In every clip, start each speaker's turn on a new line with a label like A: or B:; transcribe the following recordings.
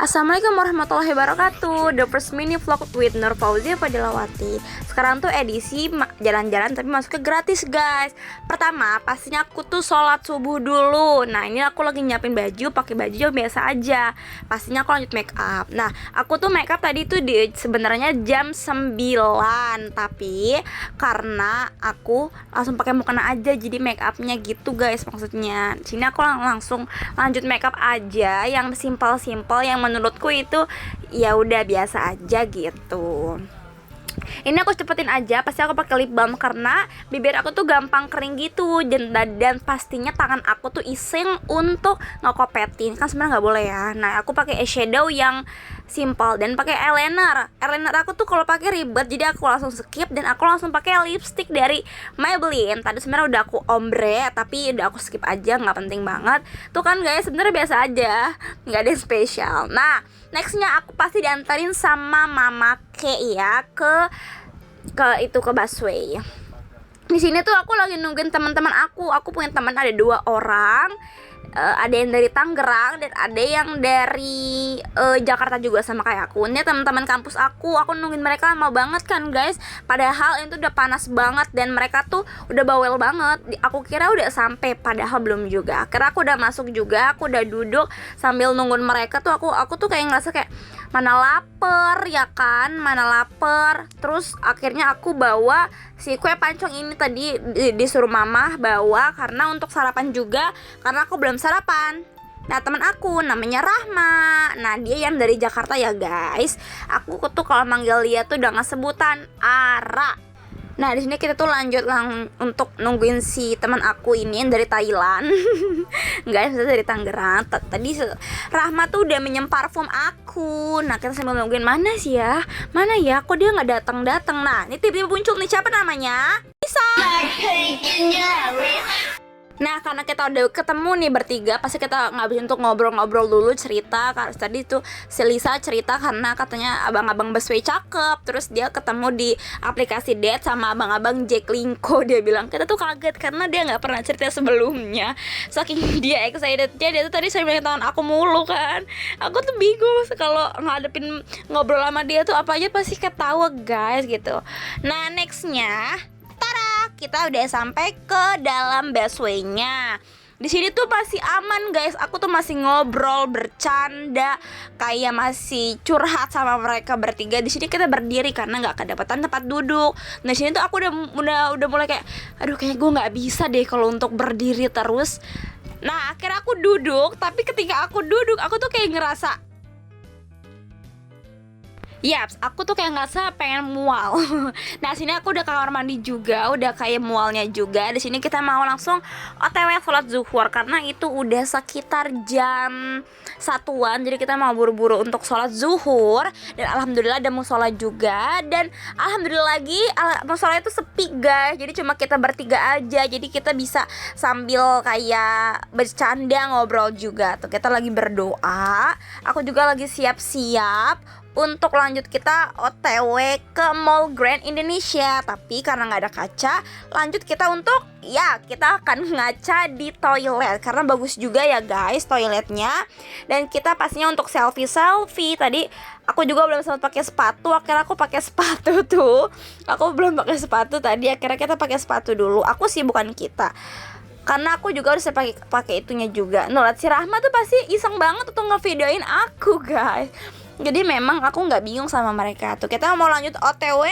A: Assalamualaikum warahmatullahi wabarakatuh. The first mini vlog with Nur Fauzia Fadilawati. Sekarang tuh edisi jalan-jalan tapi masuknya gratis guys. Pertama pastinya aku tuh sholat subuh dulu. Nah ini aku lagi nyiapin baju, pakai baju yang biasa aja. Pastinya aku lanjut make up. Nah aku tuh make up tadi tuh sebenarnya jam 9, tapi karena aku langsung pakai mukena aja jadi make upnya gitu guys. Maksudnya sini aku langsung lanjut make up aja yang simpel-simpel, yang menurutku itu ya udah biasa aja gitu. Ini aku cepetin aja, pasti aku pakai lip balm karena bibir aku tuh gampang kering gitu, dan pastinya tangan aku tuh iseng untuk ngekopetin, kan sebenarnya nggak boleh ya. Nah aku pakai eyeshadow yang simple dan pakai eyeliner. Eyeliner aku tuh kalau pakai ribet, jadi aku langsung skip dan aku langsung pakai lipstick dari Maybelline. Tadi sebenarnya udah aku ombre tapi udah aku skip aja, nggak penting banget. Tuh kan guys, sebenarnya biasa aja, nggak ada yang spesial. Nah nextnya aku pasti diantarin sama Mama Ke ya ke busway. Di sini tuh aku lagi nungguin teman-teman aku. Aku punya teman ada 2 orang. Ada yang dari Tangerang dan ada yang dari Jakarta juga sama kayak aku. Ini teman-teman kampus aku nungguin mereka lama banget kan guys. Padahal itu udah panas banget dan mereka tuh udah bawel banget. Aku kira udah sampai, padahal belum juga. Akhirnya aku udah masuk juga, aku udah duduk sambil nungguin mereka tuh aku tuh kayak ngerasa kayak mana lapar ya kan, mana lapar. Terus akhirnya aku bawa si kue pancong ini tadi disuruh mama bawa karena untuk sarapan juga, karena aku belum sarapan. Nah teman aku namanya Rahma. Nah dia yang dari Jakarta ya guys. Aku tuh kalau manggil dia tuh udah sebutan Ara. Nah di sini kita tuh lanjut untuk nungguin si teman aku ini yang dari Thailand. Guys, dari Tangerang. Tadi Rahma tuh udah minjem parfum aku. Nah kita sambil nungguin mana ya, kok dia nggak datang. Nah ini tiba-tiba muncul nih, siapa namanya? Lisa. Nah karena kita udah ketemu nih bertiga, pasti kita ngabisin untuk ngobrol-ngobrol dulu, cerita. Karena tadi tuh si Lisa cerita karena katanya abang-abang busway cakep. Terus dia ketemu di aplikasi date sama abang-abang Jack Linko. Dia bilang kita tuh kaget karena dia gak pernah cerita sebelumnya. Saking dia excitednya, dia tuh tadi saya bilang tangan aku mulu kan. Aku tuh bingung kalau ngadepin ngobrol sama dia tuh apa aja pasti ketawa guys gitu. Nah nextnya kita udah sampai ke dalam busway-nya. Di sini tuh pasti aman guys. Aku tuh masih ngobrol, bercanda, kayak masih curhat sama mereka bertiga. Di sini kita berdiri karena nggak kedapatan tempat duduk. Nah di sini tuh aku udah mulai kayak, aduh kayaknya gue nggak bisa deh kalau untuk berdiri terus. Nah akhirnya aku duduk, tapi ketika aku duduk aku tuh kayak ngerasa, yaps, aku tuh kayak ngerasa pengen mual. Nah sini aku udah kamar mandi juga, udah kayak mualnya juga. Di sini kita mau langsung OTW sholat zuhur karena itu udah sekitar jam 1-an. Jadi kita mau buru-buru untuk sholat zuhur. Dan alhamdulillah ada musola juga. Dan alhamdulillah lagi musola itu sepi guys. Jadi cuma kita bertiga aja. Jadi kita bisa sambil kayak bercanda, ngobrol juga. Tuh kita lagi berdoa. Aku juga lagi siap-siap untuk lanjut kita OTW ke Mall Grand Indonesia. Tapi karena nggak ada kaca, lanjut kita untuk kita akan ngaca di toilet karena bagus juga ya guys toiletnya. Dan kita pastinya untuk selfie. Tadi aku juga belum sempat pakai sepatu, akhirnya aku pakai sepatu tuh. Aku belum pakai sepatu tadi, akhirnya kita pakai sepatu dulu. Aku sih, bukan kita, karena aku juga harus pakai itunya juga. Nulat si Rahma tuh pasti iseng banget untuk ngevideoin aku guys. Jadi memang aku nggak bingung sama mereka. Tuh kita mau lanjut OTW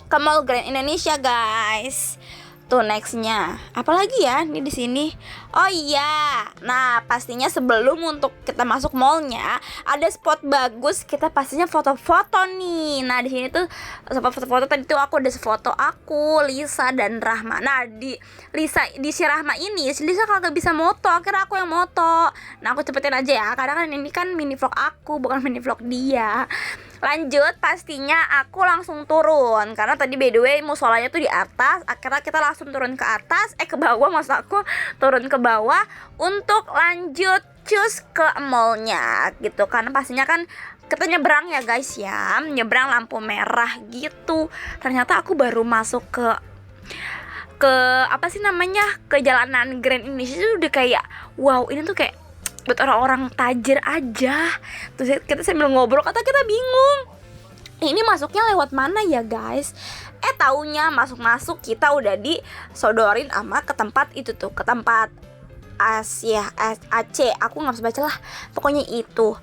A: ke Mall Grand Indonesia guys. Tuh nextnya apa lagi ya ini di sini? Oh iya, nah pastinya sebelum untuk kita masuk mallnya ada spot bagus, kita pastinya foto-foto nih. Nah di sini tuh spot foto-foto tadi tuh aku udah foto aku, Lisa dan Rahma. Nah di si Rahma ini, si Lisa kagak bisa moto, akhirnya aku yang moto. Nah aku cepetin aja ya, karena kan ini kan mini vlog aku, bukan mini vlog dia. Lanjut, pastinya aku langsung turun karena tadi by the way musolanya tuh di atas. Akhirnya kita langsung turun ke atas, ke bawah, maksud aku turun ke bawah untuk lanjut cus ke mallnya gitu. Karena pastinya kan kita nyebrang ya guys ya, nyebrang lampu merah gitu. Ternyata aku baru masuk ke apa sih namanya, ke jalanan Grand Indonesia itu udah kayak wow, ini tuh kayak buat orang-orang tajir aja. Terus kita sambil ngobrol, kata kita bingung, ini masuknya lewat mana ya guys. Taunya masuk-masuk kita udah disodorin sama ke tempat itu tuh, ke tempat AC, aku nggak bisa baca lah, pokoknya itu.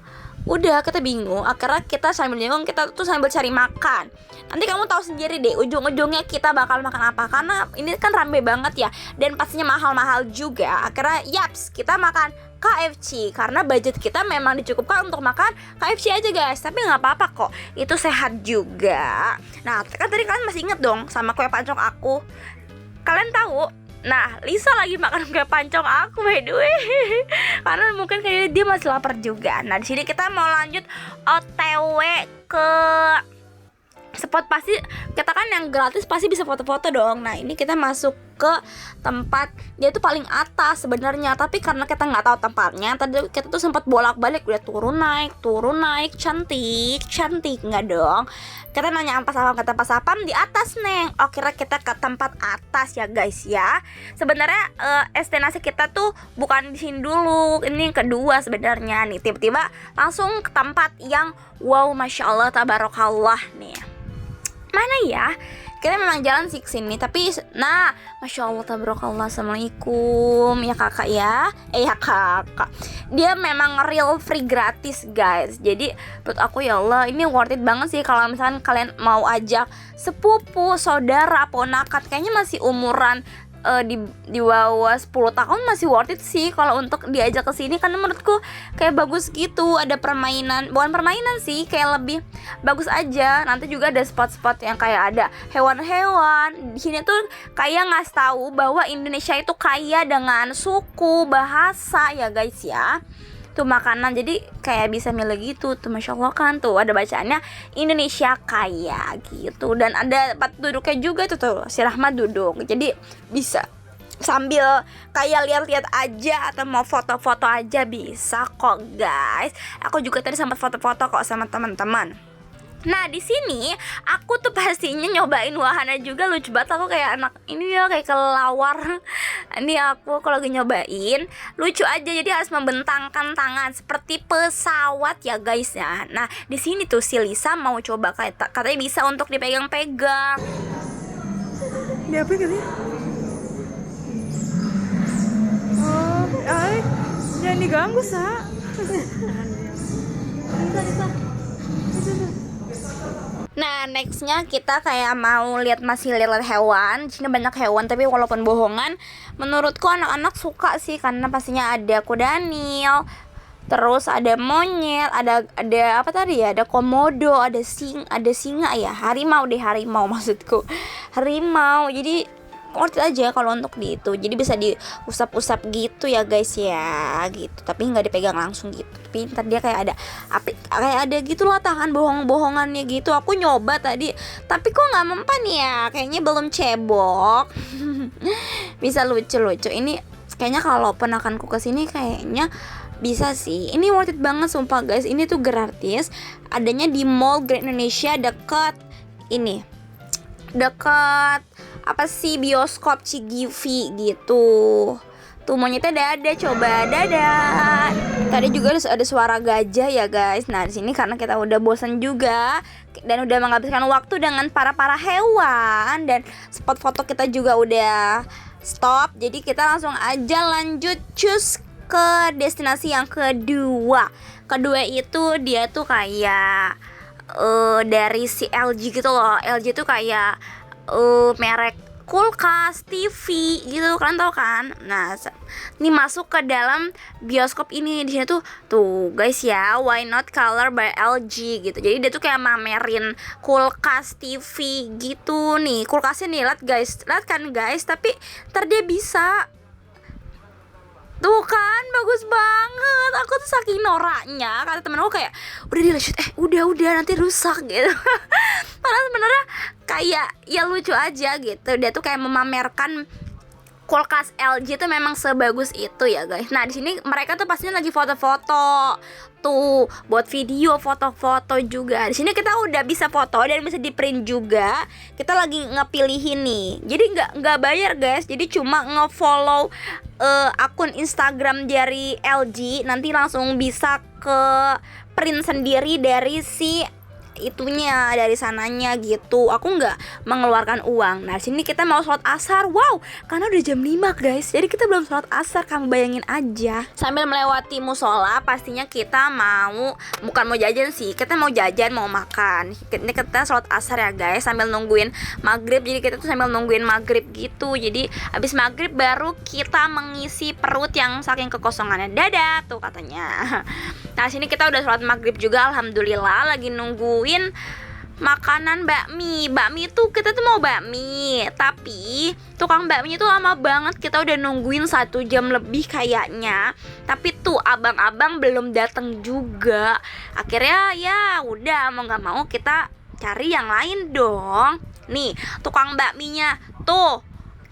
A: Udah kita bingung, akhirnya kita sambil bingung, kita tuh sambil cari makan. Nanti kamu tahu sendiri deh ujung-ujungnya kita bakal makan apa, karena ini kan rame banget ya, dan pastinya mahal-mahal juga. Akhirnya yaps, kita makan KFC karena budget kita memang dicukupkan untuk makan KFC aja guys. Tapi nggak apa-apa kok, itu sehat juga. Nah kan tadi kalian masih inget dong sama kue pancong aku, kalian tahu. Nah, Lisa lagi makan kue pancong aku by the way. Karena mungkin kayaknya dia masih lapar juga. Nah, di sini kita mau lanjut OTW ke spot, pasti kita kan yang gratis pasti bisa foto-foto dong. Nah ini kita masuk ke tempat dia tuh paling atas sebenarnya, tapi karena kita nggak tahu tempatnya, tadi kita tuh sempat bolak-balik, udah turun naik, cantik nggak dong. Kita nanya kata pas apam di atas neng. Kira kita ke tempat atas ya guys ya. Sebenarnya destinasi kita tuh bukan di sini dulu, ini yang kedua sebenarnya nih. Tiba-tiba langsung ke tempat yang wow, masya Allah, tabarakallah nih. Mana ya? Kita memang jalan sih kesini, tapi nah, masya Allah, tabarakallah, assalamualaikum ya kakak ya. Ya kakak, dia memang real free gratis guys. Jadi menurut aku ya Allah, ini worth it banget sih kalau misalkan kalian mau ajak sepupu, saudara, ponakan, kayaknya masih umuran di bawah 10 tahun masih worth it sih kalau untuk diajak ke sini, karena menurutku kayak bagus gitu, ada permainan, bukan permainan sih, kayak lebih bagus aja. Nanti juga ada spot-spot yang kayak ada hewan-hewan. Di sini tuh kayak ngasih tahu bahwa Indonesia itu kaya dengan suku, bahasa ya guys ya. Tuh makanan, jadi kayak bisa milih gitu tuh, masya Allah kan, tuh ada bacaannya Indonesia kaya gitu, dan ada tempat duduknya juga tuh si Rahmat duduk, jadi bisa sambil kayak lihat-lihat aja atau mau foto-foto aja bisa kok guys. Aku juga tadi sempat foto-foto kok sama teman-teman. Nah di sini aku tuh pastinya nyobain wahana juga, lucu banget. Aku kayak anak ini ya, kayak kelelawar. Ini aku kalau lagi nyobain lucu aja, jadi harus membentangkan tangan seperti pesawat ya guys ya. Nah di sini tuh si Lisa mau coba, katanya bisa untuk dipegang-pegang.
B: Dia apa sih? Jangan diganggu sa.
A: Nah nextnya kita kayak mau masih lihat hewan. Di sini banyak hewan, tapi walaupun bohongan, menurutku anak-anak suka sih, karena pastinya ada kuda Nil, terus ada monyet, ada apa tadi ya, ada komodo, ada singa ya, harimau maksudku, harimau. Jadi worth it aja kalau untuk di itu, jadi bisa diusap-usap gitu ya guys ya gitu, tapi nggak dipegang langsung gitu. Tapi ntar dia kayak ada gitulah tangan bohongannya gitu. Aku nyoba tadi, tapi kok nggak mempan ya, kayaknya belum cebok. Bisa lucu-lucu ini kayaknya, kalau ponakanku kesini kayaknya bisa sih. Ini worth it banget sumpah guys. Ini tuh gratis, adanya di Mall Grand Indonesia dekat apa sih, bioskop Cigivi gitu. Tuh monyetnya coba dadah. Tadi juga ada suara gajah ya guys. Nah di sini karena kita udah bosan juga dan udah menghabiskan waktu dengan para hewan, dan spot foto kita juga udah stop, jadi kita langsung aja lanjut cus ke destinasi yang kedua. Itu dia tuh kayak dari si LG gitu loh. LG tuh kayak merek kulkas, TV gitu, kalian tau kan? Nah, ini masuk ke dalam bioskop ini. Di sini tuh guys ya, why not color by LG gitu. Jadi dia tuh kayak mamerin kulkas, TV gitu nih. Kulkasnya nih, lihat kan guys, tapi ntar dia bisa. Tuh kan, bagus banget. Aku tuh saking noraknya, kata temen aku kayak udah di-shoot, udah nanti rusak gitu. Padahal sebenarnya kayak ya lucu aja gitu. Dia tuh kayak memamerkan kulkas LG tuh memang sebagus itu ya guys. Nah di sini mereka tuh pastinya lagi foto-foto tuh, buat video foto-foto juga. Di sini kita udah bisa foto dan bisa di print juga. Kita lagi ngepilihin nih. Jadi nggak bayar guys. Jadi cuma ngefollow akun Instagram dari LG, nanti langsung bisa ke print sendiri dari si itunya, dari sananya gitu. Aku nggak mengeluarkan uang. Nah sini kita mau sholat asar. Wow, karena udah jam 5 guys, jadi kita belum sholat asar. Kamu bayangin aja. Sambil melewati musola, pastinya kita bukan mau jajan sih, kita mau jajan, mau makan. Ini kita sholat asar ya guys, sambil nungguin maghrib. Jadi kita tuh sambil nungguin maghrib gitu. Jadi habis maghrib baru kita mengisi perut yang saking kekosongannya. Dadah tuh katanya. Nah sini kita udah sholat maghrib juga, alhamdulillah. Lagi nungguin makanan bakmi. Bakmi tuh kita tuh mau bakmi, tapi tukang bakmi itu lama banget. Kita udah nungguin 1 jam lebih kayaknya, tapi tuh abang-abang belum datang juga. Akhirnya ya udah, mau nggak mau kita cari yang lain dong. Nih tukang bakminya tuh,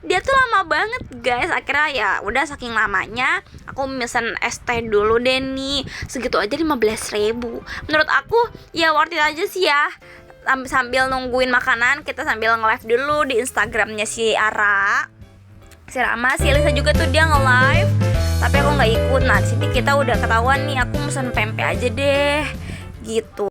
A: dia tuh lama banget guys. Akhirnya ya udah, saking lamanya aku mesen es teh dulu deh nih. Segitu aja 15.000. Menurut aku ya worth it aja sih ya. Sambil nungguin makanan, kita sambil nge-live dulu di Instagramnya si Ara, si Rama, si Elisa juga tuh dia nge-live, tapi aku nggak ikut. Nah di sini kita udah ketahuan nih, aku mesen pempek aja deh gitu.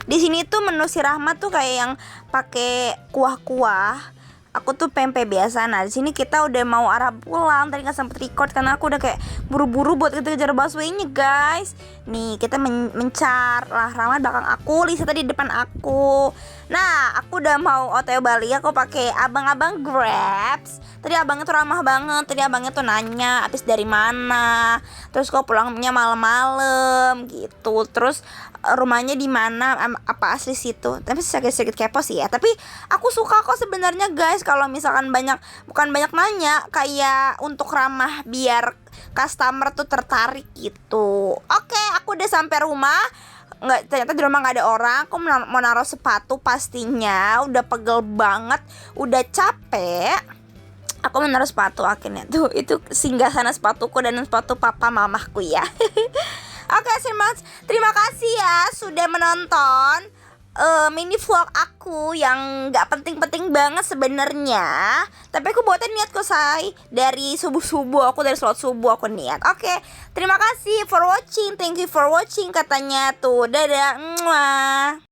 A: Di sini tuh menu si Rahmat tuh kayak yang pakai kuah-kuah. Aku tuh pempek biasa. Nah di sini kita udah mau arah pulang. Tadi nggak sempet record karena aku udah kayak buru-buru buat kejar busway-nya guys. Nih kita mencar lah. Rahmat belakang aku, Lisa tadi depan aku. Nah aku udah mau OTW Bali. Aku pakai abang-abang Grabs. Tadi abangnya tuh ramah banget. Tadi abangnya tuh nanya habis dari mana, terus kok pulangnya malam-malam gitu, terus rumahnya di mana, apa asli situ. Tapi sedikit kepo sih ya. Tapi aku suka kok sebenarnya guys, kalau misalkan bukan banyak nanya, kayak untuk ramah biar customer tuh tertarik gitu. Oke, aku udah sampai rumah. Ternyata di rumah nggak ada orang. Aku mau naruh sepatu, pastinya udah pegel banget, udah capek. Aku menaruh sepatu akhirnya tuh, itu singgasana sepatuku dan sepatu papa mamahku ya. Oke, terima kasih ya sudah menonton mini vlog aku yang nggak penting-penting banget sebenarnya, tapi aku buatnya niat kok say. Dari subuh-subuh aku, dari sholat subuh aku niat. Oke, terima kasih for watching, thank you for watching katanya tuh. Dadah. Mwah.